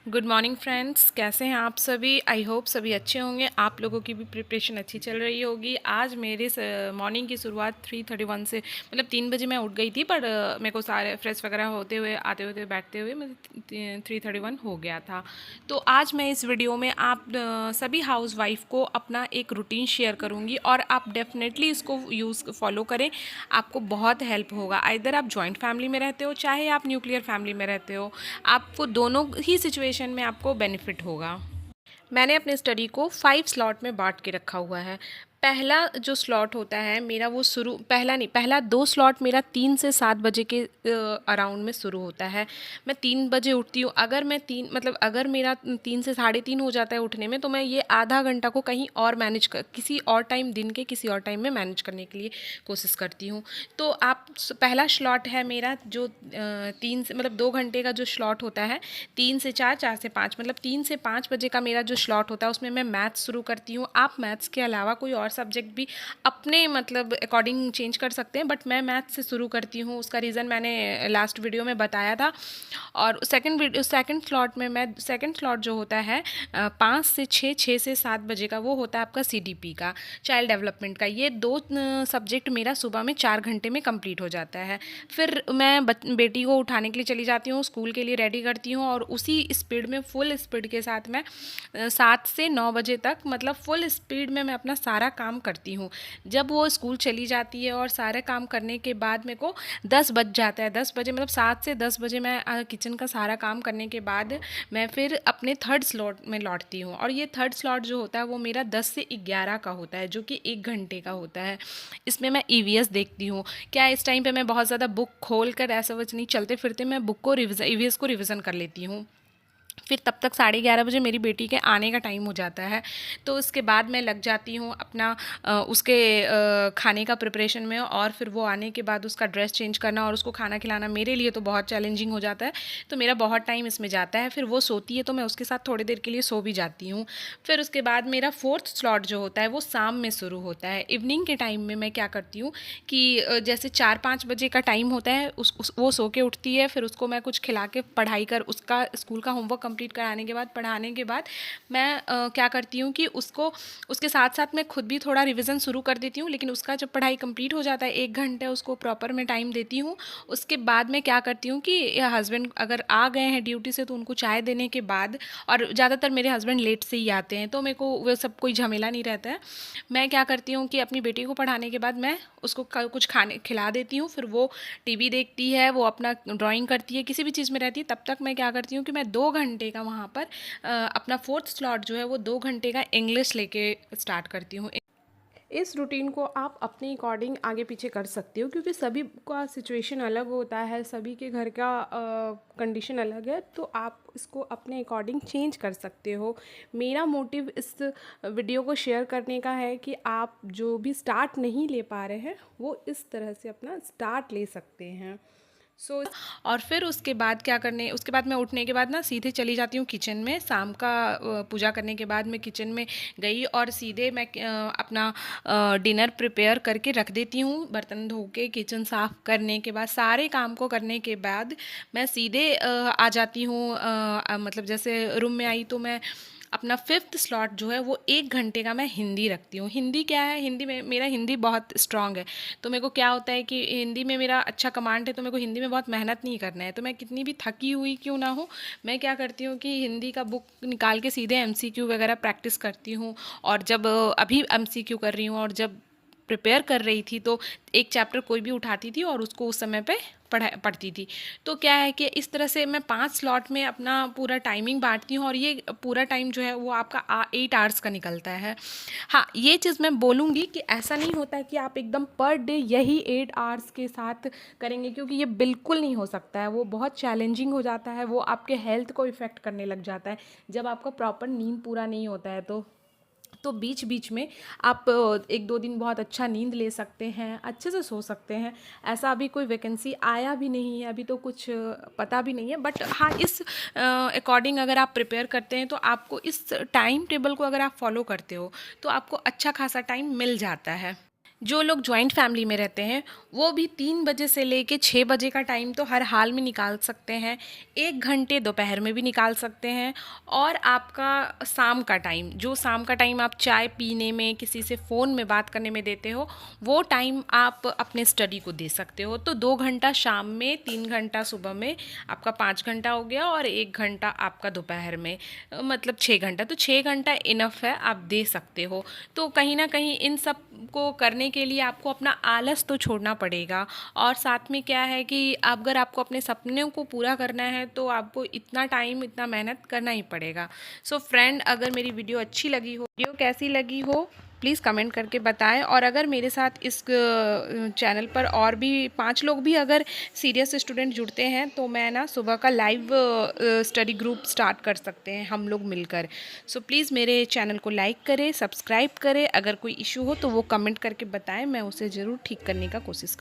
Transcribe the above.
Good morning friends, कैसे हैं आप सभी। आई होप सभी अच्छे होंगे। आप लोगों की भी प्रिपरेशन अच्छी चल रही होगी। आज मेरे मॉर्निंग की शुरुआत 3:31 से, मतलब 3 बजे मैं उठ गई थी, पर मेरे को सारे फ्रेश वगैरह होते हुए आते हुए बैठते हुए मतलब 3:31 हो गया था। तो आज मैं इस वीडियो में आप सभी हाउस वाइफ को अपना एक रूटीन शेयर करूँगी और आप डेफिनेटली इसको फॉलो करें। आपको बहुत हेल्प होगा। आइदर आप जॉइंट फैमिली में रहते हो, चाहे आप न्यूक्लियर फैमिली में रहते हो, आपको दोनों ही सिचुएशन में आपको बेनिफिट होगा। मैंने अपने स्टडी को 5 स्लॉट में बांट के रखा हुआ है। पहला जो स्लॉट होता है मेरा, वो शुरू पहला नहीं, पहला 2 स्लॉट मेरा 3 से 7 बजे के अराउंड में शुरू होता है। मैं 3 बजे उठती हूँ। अगर मैं 3 मतलब अगर मेरा 3 से 3:30 हो जाता है उठने में, तो मैं ये आधा घंटा को कहीं और मैनेज कर, किसी और टाइम, दिन के किसी और टाइम में मैनेज करने के लिए कोशिश करती हूँ। तो आप पहला स्लॉट है मेरा जो 3 से मतलब 2 घंटे का जो स्लॉट होता है, 3 से 4, 4 से 5, मतलब 3 से 5 बजे का मेरा जो स्लॉट होता है, उसमें मैं मैथ्स शुरू करती हूँ। आप मैथ्स के अलावा कोई और सब्जेक्ट भी अपने मतलब अकॉर्डिंग चेंज कर सकते हैं, बट मैं मैथ्स से शुरू करती हूँ। उसका रीज़न मैंने लास्ट वीडियो में बताया था। और सेकंड स्लॉट में मैं, सेकंड स्लॉट जो होता है 5 से 6, 6 से 7 बजे का, वो होता है आपका CDP का, चाइल्ड डेवलपमेंट का। ये 2 सब्जेक्ट मेरा सुबह में 4 घंटे में कंप्लीट हो जाता है। फिर मैं बेटी को उठाने के लिए चली जाती हूँ, स्कूल के लिए रेडी करती हूँ, और उसी स्पीड में, फुल स्पीड के साथ मैं 7 से 9 बजे तक, मतलब फुल स्पीड में मैं अपना सारा काम करती हूँ। जब वो स्कूल चली जाती है और सारे काम करने के बाद मेरे को 10 बज जाता है। 10 बजे मतलब 7 से 10 बजे मैं किचन का सारा काम करने के बाद मैं फिर अपने थर्ड स्लॉट में लौटती हूँ। और ये थर्ड स्लॉट जो होता है वो मेरा 10 से 11 का होता है, जो कि 1 घंटे का होता है। इसमें मैं EVS देखती हूँ। क्या इस टाइम पे मैं बहुत ज़्यादा बुक खोल कर ऐसा कुछ नहीं, चलते फिरते मैं बुक को EVS को रिविज़न कर लेती हूँ। फिर तब तक 11:30 बजे मेरी बेटी के आने का टाइम हो जाता है। तो उसके बाद मैं लग जाती हूँ अपना उसके खाने का प्रिपरेशन में, और फिर वो आने के बाद उसका ड्रेस चेंज करना और उसको खाना खिलाना मेरे लिए तो बहुत चैलेंजिंग हो जाता है। तो मेरा बहुत टाइम इसमें जाता है। फिर वो सोती है तो मैं उसके साथ थोड़ी देर के लिए सो भी जाती हूँ। फिर उसके बाद मेरा फोर्थ स्लॉट जो होता है वो शाम में शुरू होता है। इवनिंग के टाइम में मैं क्या करती हूँ कि जैसे 4-5 बजे का टाइम होता है, वो सो के उठती है, फिर उसको मैं कुछ खिला के पढ़ाई कर, उसका स्कूल का होमवर्क कंप्लीट कराने के बाद, पढ़ाने के बाद मैं क्या करती हूँ कि उसको, उसके साथ साथ मैं खुद भी थोड़ा रिवीजन शुरू कर देती हूँ। लेकिन उसका जब पढ़ाई कंप्लीट हो जाता है, 1 घंटे उसको प्रॉपर मैं टाइम देती हूँ। उसके बाद मैं क्या करती हूँ कि हस्बैंड अगर आ गए हैं ड्यूटी से, तो उनको चाय देने के बाद, और ज़्यादातर मेरे हस्बैंड लेट से ही आते हैं तो मेरे को वो सब कोई झमेला नहीं रहता है। मैं क्या करती हूँ कि अपनी बेटी को पढ़ाने के बाद मैं उसको कुछ खाने खिला देती हूँ। फिर वो टीवी देखती है, वो अपना ड्राइंग करती है, किसी भी चीज़ में रहती है। तब तक मैं क्या करती हूँ कि मैं 2 घंटे का वहाँ पर अपना फोर्थ स्लॉट जो है वो 2 घंटे का इंग्लिश लेके स्टार्ट करती हूँ। इस रूटीन को आप अपने अकॉर्डिंग आगे पीछे कर सकते हो, क्योंकि सभी का सिचुएशन अलग होता है, सभी के घर का कंडीशन अलग है। तो आप इसको अपने अकॉर्डिंग चेंज कर सकते हो। मेरा मोटिव इस वीडियो को शेयर करने का है कि आप जो भी स्टार्ट नहीं ले पा रहे हैं, वो इस तरह से अपना स्टार्ट ले सकते हैं। और फिर उसके बाद क्या करने, उसके बाद मैं उठने के बाद ना सीधे चली जाती हूँ किचन में। शाम का पूजा करने के बाद मैं किचन में गई और सीधे मैं अपना डिनर प्रिपेयर करके रख देती हूँ। बर्तन धो के, किचन साफ़ करने के बाद, सारे काम को करने के बाद मैं सीधे आ जाती हूँ। मतलब जैसे रूम में आई तो मैं अपना फिफ्थ स्लॉट जो है वो 1 घंटे का मैं हिंदी रखती हूँ। हिंदी क्या है, हिंदी में मेरा हिंदी बहुत स्ट्रांग है। तो मेरे को क्या होता है कि हिंदी में मेरा अच्छा कमांड है, तो मेरे को हिंदी में बहुत मेहनत नहीं करना है। तो मैं कितनी भी थकी हुई क्यों ना हो, मैं क्या करती हूँ कि हिंदी का बुक निकाल के सीधे MCQ वगैरह प्रैक्टिस करती हूँ। और जब अभी MCQ कर रही हूँ और जब प्रिपेयर कर रही थी, तो एक चैप्टर कोई भी उठाती थी और उसको उस समय पे पढ़ती थी। तो क्या है कि इस तरह से मैं 5 स्लॉट में अपना पूरा टाइमिंग बांटती हूँ, और ये पूरा टाइम जो है वो आपका 8 आवर्स का निकलता है। हाँ, ये चीज़ मैं बोलूँगी कि ऐसा नहीं होता कि आप एकदम पर डे यही 8 आवर्स के साथ करेंगे, क्योंकि ये बिल्कुल नहीं हो सकता है। वो बहुत चैलेंजिंग हो जाता है, वो आपके हेल्थ को इफ़ेक्ट करने लग जाता है जब आपका प्रॉपर नींद पूरा नहीं होता है। तो बीच बीच में आप 1-2 दिन बहुत अच्छा नींद ले सकते हैं, अच्छे से सो सकते हैं। ऐसा अभी कोई वैकेंसी आया भी नहीं है, अभी तो कुछ पता भी नहीं है। बट हाँ, इस अकॉर्डिंग अगर आप प्रिपेयर करते हैं, तो आपको इस टाइम टेबल को अगर आप फॉलो करते हो, तो आपको अच्छा खासा टाइम मिल जाता है। जो लोग जॉइंट फैमिली में रहते हैं वो भी 3 बजे से लेके 6 बजे का टाइम तो हर हाल में निकाल सकते हैं, 1 घंटे दोपहर में भी निकाल सकते हैं। और आपका शाम का टाइम, जो शाम का टाइम आप चाय पीने में, किसी से फ़ोन में बात करने में देते हो, वो टाइम आप अपने स्टडी को दे सकते हो। तो 2 घंटा शाम में, 3 घंटा सुबह में, आपका 5 घंटा हो गया, और 1 घंटा आपका दोपहर में, मतलब 6 घंटा। तो 6 घंटा इनफ है, आप दे सकते हो। तो कहीं ना कहीं इन सब को करने के लिए आपको अपना आलस तो छोड़ना पड़ेगा। और साथ में क्या है कि अगर आपको अपने सपनों को पूरा करना है तो आपको इतना टाइम, इतना मेहनत करना ही पड़ेगा। सो फ्रेंड, अगर मेरी वीडियो अच्छी लगी हो, वीडियो कैसी लगी हो, प्लीज़ कमेंट करके बताएं। और अगर मेरे साथ इस चैनल पर और भी 5 लोग भी अगर सीरियस स्टूडेंट जुड़ते हैं तो मैं ना सुबह का लाइव स्टडी ग्रुप स्टार्ट कर सकते हैं हम लोग मिलकर। सो प्लीज़ मेरे चैनल को लाइक करें, सब्सक्राइब करें। अगर कोई इशू हो तो वो कमेंट करके बताएं, मैं उसे ज़रूर ठीक करने का कोशिश करूँ।